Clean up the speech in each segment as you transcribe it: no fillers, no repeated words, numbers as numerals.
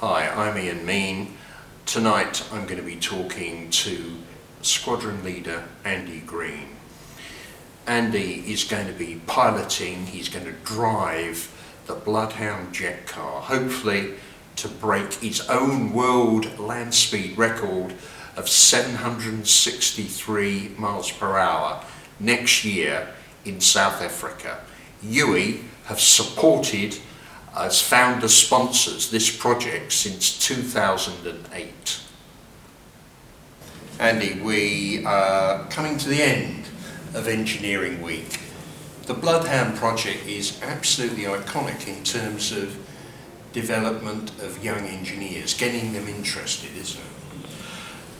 Hi, I'm Ian Mean. Tonight I'm going to be talking to Squadron Leader Andy Green. Andy is going to be piloting, he's going to drive the Bloodhound jet car, hopefully to break his own world land speed record of 763 miles per hour next year in South Africa. UE have supported as founder sponsors this project since 2008. Andy, we are coming to the end of Engineering Week. The Bloodhound project is absolutely iconic in terms of development of young engineers, getting them interested, isn't it?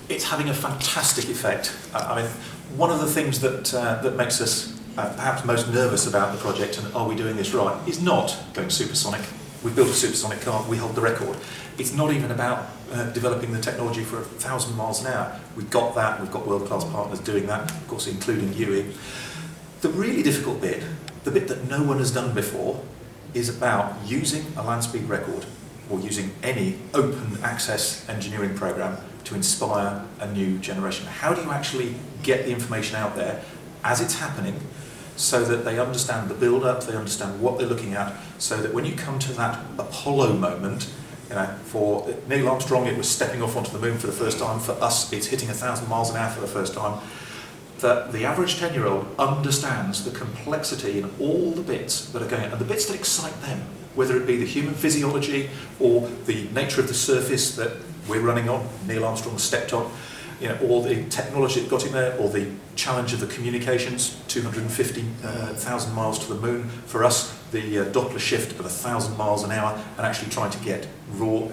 It's having a fantastic effect. I mean, one of the things that makes us perhaps most nervous about the project, and are we doing this right, is not going supersonic. We built a supersonic car, we hold the record. It's not even about developing the technology for 1,000 miles an hour. We've got that, we've got world-class partners doing that, of course including UE. The really difficult bit, the bit that no one has done before, is about using a land speed record or using any open access engineering program to inspire a new generation. How do you actually get the information out there as it's happening so that they understand the build-up, they understand what they're looking at, so that when you come to that Apollo moment, for Neil Armstrong it was stepping off onto the moon for the first time, for us it's hitting 1,000 miles an hour for the first time, that the average 10-year-old understands the complexity in all the bits that are going on, and the bits that excite them, whether it be the human physiology or the nature of the surface that we're running on, Neil Armstrong stepped on, or the technology that got him there, or the challenge of the communications, 250,000 miles to the moon. For us, the Doppler shift of 1,000 miles an hour, and actually trying to get raw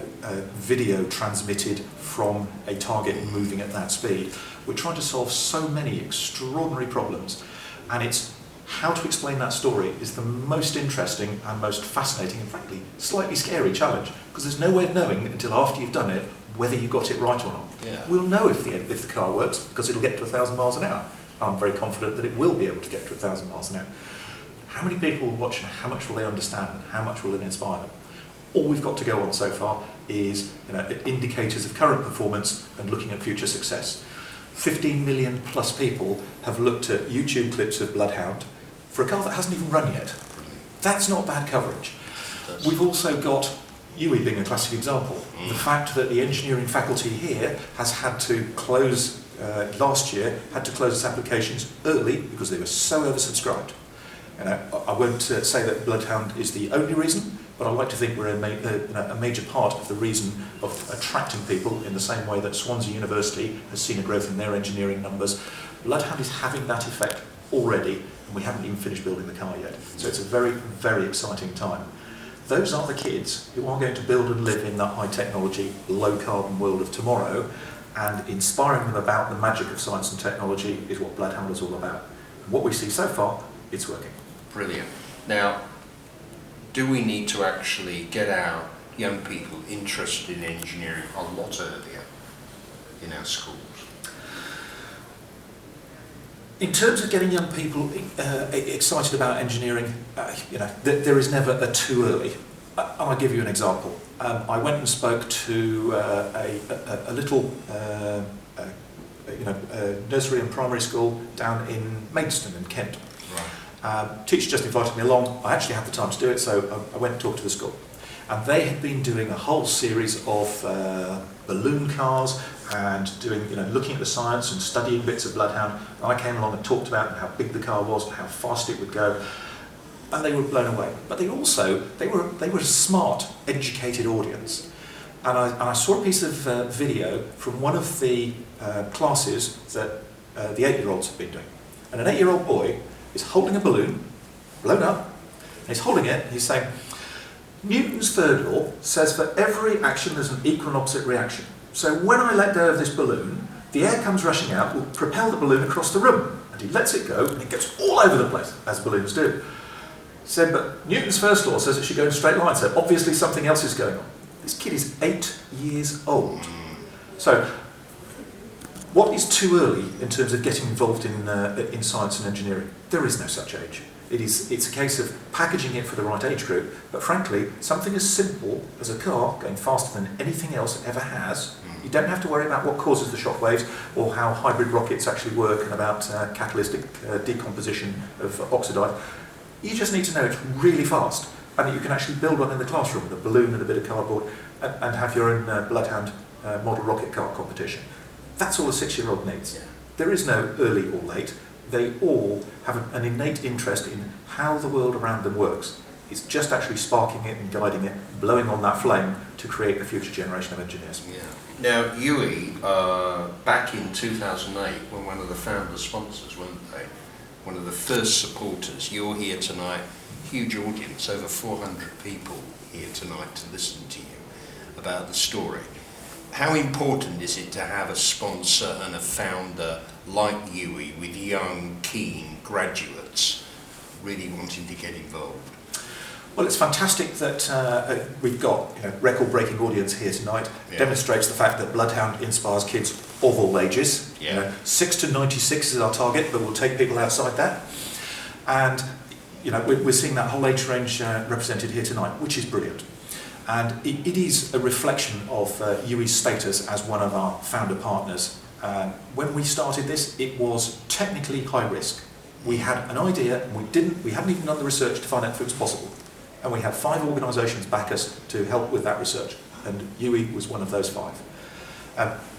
video transmitted from a target moving at that speed. We're trying to solve so many extraordinary problems, and it's how to explain that story is the most interesting and most fascinating and frankly slightly scary challenge, because there's no way of knowing until after you've done it whether you got it right or not. Yeah. We'll know if the car works because it'll get to 1,000 miles an hour. I'm very confident that it will be able to get to 1,000 miles an hour. How many people will watch and how much will they understand and how much will it inspire them? All we've got to go on so far is indicators of current performance and looking at future success. 15 million plus people have looked at YouTube clips of Bloodhound for a car that hasn't even run yet. That's not bad coverage. We've also got UE being a classic example. The fact that the engineering faculty here has had to close, last year, had to close its applications early because they were so oversubscribed. I won't say that Bloodhound is the only reason, but I like to think we're a major part of the reason of attracting people in the same way that Swansea University has seen a growth in their engineering numbers. Bloodhound is having that effect already, and we haven't even finished building the car yet. So it's a very, very exciting time. Those are the kids who are going to build and live in that high technology, low carbon world of tomorrow, and inspiring them about the magic of science and technology is what Bloodhound is all about. What we see so far, it's working. Brilliant. Now, do we need to actually get our young people interested in engineering a lot earlier in our schools? In terms of getting young people excited about engineering, there is never a too early. I'll give you an example. I went and spoke to a little nursery and primary school down in Maidstone in Kent. Right. Teacher just invited me along. I actually had the time to do it, so I went and talked to the school. And they had been doing a whole series of balloon cars and doing, looking at the science and studying bits of Bloodhound. And I came along and talked about how big the car was and how fast it would go, and they were blown away. But they were a smart, educated audience. And I saw a piece of video from one of the classes that the 8-year-olds have been doing. And an 8-year-old boy is holding a balloon, blown up, and he's holding it, and he's saying, Newton's third law says for every action there's an equal and opposite reaction. So when I let go of this balloon, the air comes rushing out, will propel the balloon across the room. And he lets it go, and it goes all over the place, as balloons do. He said, but Newton's first law says it should go in a straight line, so obviously something else is going on. This kid is 8 years old. So what is too early in terms of getting involved in science and engineering? There is no such age. It's a case of packaging it for the right age group, but frankly, something as simple as a car going faster than anything else it ever has. You don't have to worry about what causes the shock waves or how hybrid rockets actually work and about catalytic decomposition of oxidide. You just need to know it's really fast and that you can actually build one in the classroom with a balloon and a bit of cardboard and have your own Bloodhound model rocket car competition. That's all a 6-year-old needs. There is no early or late. They all have an innate interest in how the world around them works. It's just actually sparking it and guiding it, blowing on that flame to create a future generation of engineers. Yeah. Now, UE, back in 2008, were one of the founder sponsors, weren't they? One of the first supporters. You're here tonight, huge audience, over 400 people here tonight to listen to you about the story. How important is it to have a sponsor and a founder like UE with young, keen graduates really wanting to get involved? Well, it's fantastic that we've got record-breaking audience here tonight. Yeah. Demonstrates the fact that Bloodhound inspires kids of all ages. Yeah. 6 to 96 is our target, but we'll take people outside that. And we're seeing that whole age range represented here tonight, which is brilliant. And it is a reflection of UE's status as one of our founder partners. When we started this, it was technically high risk. We had an idea, and we hadn't even done the research to find out if it was possible. And we had 5 organisations back us to help with that research, and UE was one of those 5.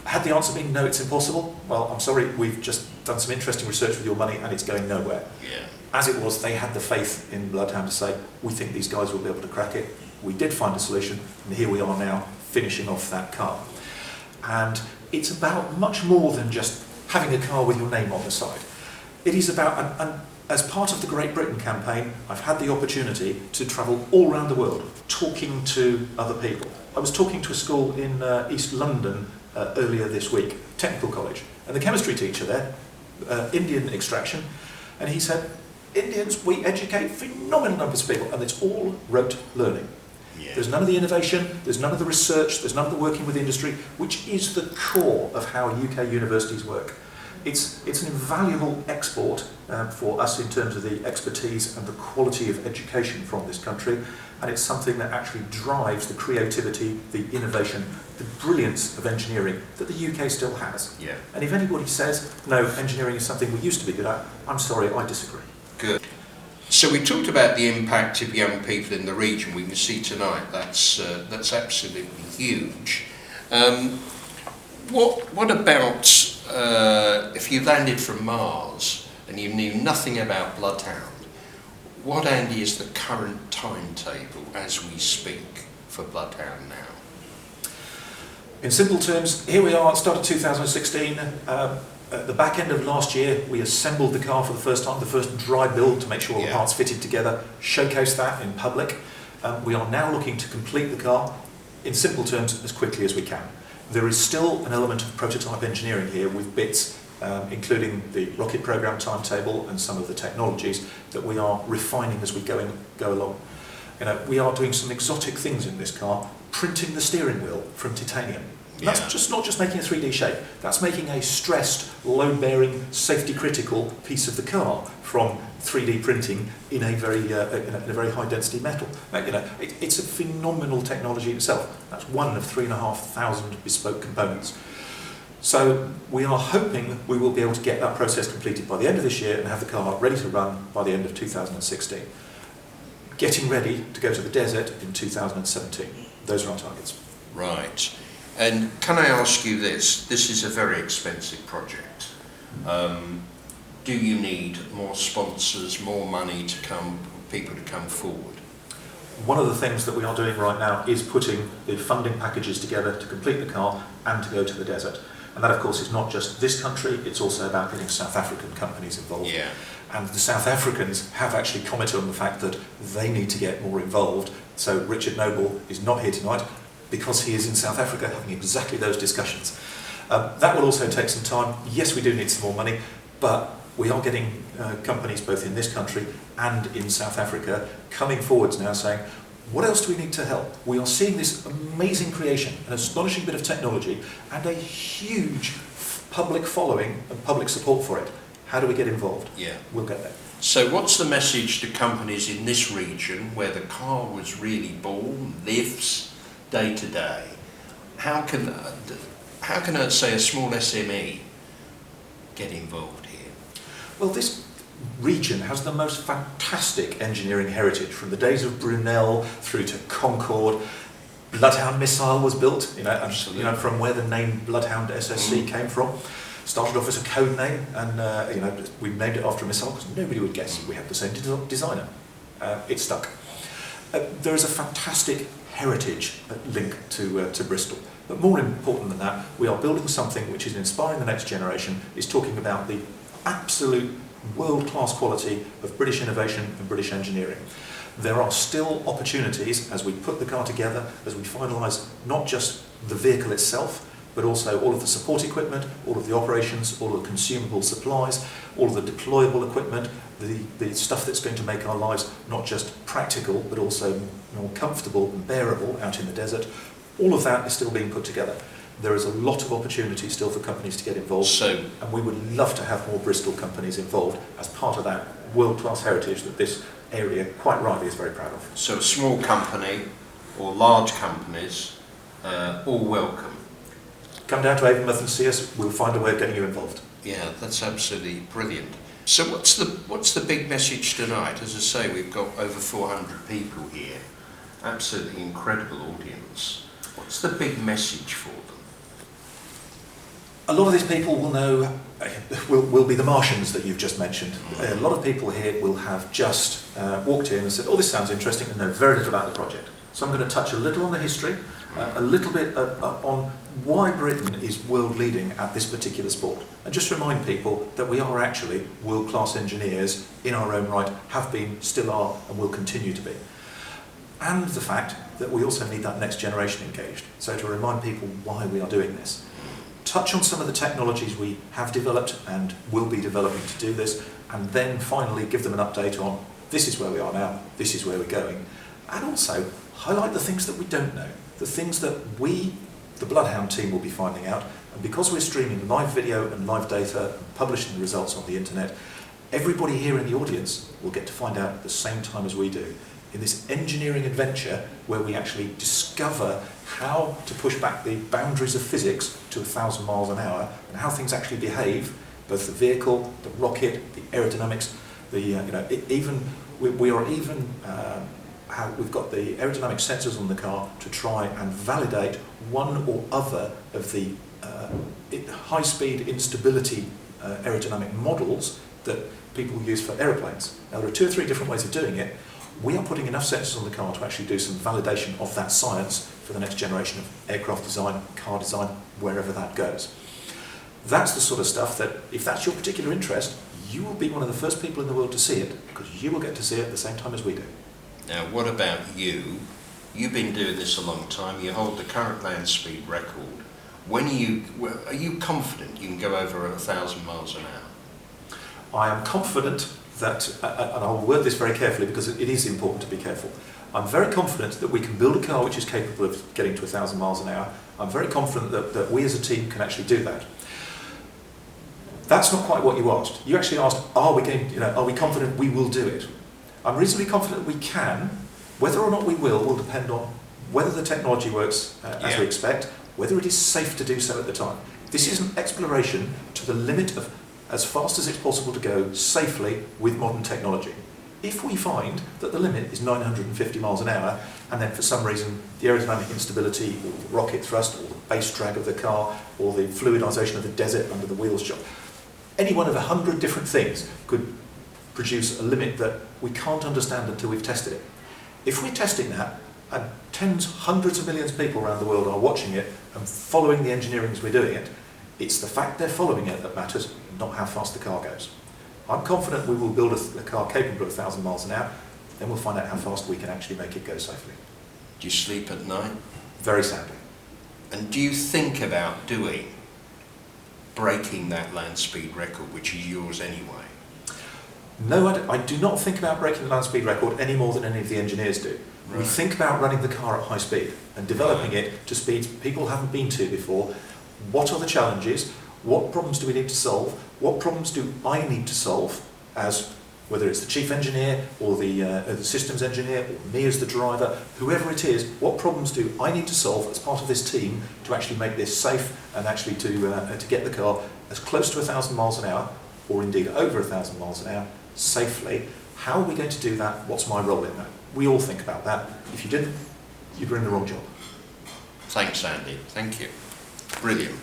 Had the answer been no, it's impossible? Well, I'm sorry, we've just done some interesting research with your money and it's going nowhere. Yeah. As it was, they had the faith in Bloodhound to say, we think these guys will be able to crack it. We did find a solution, and here we are now finishing off that car. And it's about much more than just having a car with your name on the side. It is about, and as part of the Great Britain campaign, I've had the opportunity to travel all around the world, talking to other people. I was talking to a school in East London earlier this week, technical college, and the chemistry teacher there, Indian extraction, and he said, Indians, we educate phenomenal numbers of people, and it's all rote learning. Yeah. There's none of the innovation, there's none of the research, there's none of the working with industry, which is the core of how UK universities work. It's an invaluable export for us in terms of the expertise and the quality of education from this country, and it's something that actually drives the creativity, the innovation, the brilliance of engineering that the UK still has. Yeah. And if anybody says, no, engineering is something we used to be good at, I'm sorry, I disagree. Good. So we talked about the impact of young people in the region. We can see tonight that's absolutely huge. What about if you landed from Mars and you knew nothing about Bloodhound? What, Andy, is the current timetable as we speak for Bloodhound now? In simple terms, here we are at the start of 2016. At the back end of last year, we assembled the car for the first time, the first dry build to make sure all the parts fitted together, showcased that in public. We are now looking to complete the car, in simple terms, as quickly as we can. There is still an element of prototype engineering here with bits, including the rocket program timetable and some of the technologies that we are refining as we go along. We are doing some exotic things in this car, printing the steering wheel from titanium. Yeah. That's just not just making a 3D shape, that's making a stressed, load-bearing, safety-critical piece of the car from 3D printing in a very high-density metal. It's a phenomenal technology itself. That's one of 3,500 bespoke components. So we are hoping we will be able to get that process completed by the end of this year and have the car ready to run by the end of 2016. Getting ready to go to the desert in 2017. Those are our targets. Right. And can I ask you this? This is a very expensive project. Do you need more sponsors, more money to come, people to come forward? One of the things that we are doing right now is putting the funding packages together to complete the car and to go to the desert. And that, of course, is not just this country, it's also about getting South African companies involved. Yeah. And the South Africans have actually commented on the fact that they need to get more involved. So Richard Noble is not here tonight because he is in South Africa having exactly those discussions. That will also take some time. Yes, we do need some more money, but we are getting companies both in this country and in South Africa coming forwards now saying, what else do we need to help? We are seeing this amazing creation, an astonishing bit of technology, and a huge public following and public support for it. How do we get involved? Yeah. We'll get there. So what's the message to companies in this region where the car was really born, lives day to day? How can say a small SME get involved here? Well, this region has the most fantastic engineering heritage from the days of Brunel through to Concorde. Bloodhound missile was built, from where the name Bloodhound SSC came from. Started off as a code name, and we named it after a missile because nobody would guess we had the same designer. It stuck. There is a fantastic heritage link to Bristol. But more important than that, we are building something which is inspiring the next generation, is talking about the absolute world-class quality of British innovation and British engineering. There are still opportunities as we put the car together, as we finalise not just the vehicle itself, but also all of the support equipment, all of the operations, all of the consumable supplies, all of the deployable equipment, the stuff that's going to make our lives not just practical, but also more comfortable and bearable out in the desert. All of that is still being put together. There is a lot of opportunity still for companies to get involved, and we would love to have more Bristol companies involved as part of that world-class heritage that this area, quite rightly, is very proud of. So a small company or large companies, all welcome. Come down to Avonmouth and see us, we'll find a way of getting you involved. Yeah, that's absolutely brilliant. So what's the big message tonight? As I say, we've got over 400 people here. Absolutely incredible audience. What's the big message for them? A lot of these people will know, will be the Martians that you've just mentioned. A lot of people here will have just walked in and said, oh, this sounds interesting, and know very little about the project. So I'm going to touch a little on the history, a little bit on why Britain is world leading at this particular sport, and just remind people that we are actually world-class engineers in our own right, have been, still are, and will continue to be. And the fact that we also need that next generation engaged. So to remind people why we are doing this. Touch on some of the technologies we have developed and will be developing to do this, and then finally give them an update on this is where we are now, this is where we're going, and also highlight the things that we don't know, the things that we, the Bloodhound team, will be finding out. And because we're streaming live video and live data and publishing the results on the internet, everybody here in the audience will get to find out at the same time as we do, in this engineering adventure where we actually discover how to push back the boundaries of physics to 1,000 miles an hour, and how things actually behave, both the vehicle, the rocket, the aerodynamics, we've got the aerodynamic sensors on the car to try and validate one or other of the high-speed instability aerodynamic models that people use for aeroplanes. Now, there are 2 or 3 different ways of doing it. We are putting enough sensors on the car to actually do some validation of that science for the next generation of aircraft design, car design, wherever that goes. That's the sort of stuff that, if that's your particular interest, you will be one of the first people in the world to see it, because you will get to see it at the same time as we do. Now, what about you? You've been doing this a long time. You hold the current land speed record. Are you confident you can go over 1,000 miles an hour? I am confident that, and I will word this very carefully because it is important to be careful. I'm very confident that we can build a car which is capable of getting to 1,000 miles an hour. I'm very confident that we as a team can actually do that. That's not quite what you asked. You actually asked, are we confident we will do it? I'm reasonably confident we can. Whether or not we will depend on whether the technology works as we expect, whether it is safe to do so at the time. This is an exploration to the limit of as fast as it's possible to go safely with modern technology. If we find that the limit is 950 miles an hour, and then for some reason the aerodynamic instability, or the rocket thrust, or the base drag of the car, or the fluidisation of the desert under the wheels job, any one of 100 different things could produce a limit that we can't understand until we've tested it. If we're testing that, and tens, hundreds of millions of people around the world are watching it and following the engineering as we're doing it, it's the fact they're following it that matters, not how fast the car goes. I'm confident we will build a car capable of 1,000 miles an hour, then we'll find out how fast we can actually make it go safely. Do you sleep at night? Very sadly. And do you think about breaking that land speed record, which is yours anyway? No, I do not think about breaking the land speed record any more than any of the engineers do. Right. We think about running the car at high speed and developing it to speeds people haven't been to before. What are the challenges? What problems do we need to solve? What problems do I need to solve as whether it's the chief engineer or the systems engineer or me as the driver, whoever it is, what problems do I need to solve as part of this team to actually make this safe and actually to get the car as close to 1,000 miles an hour, or indeed over 1,000 miles an hour, safely. How are we going to do that? What's my role in that? We all think about that. If you didn't, you'd be in the wrong job. Thanks, Andy. Thank you. Brilliant.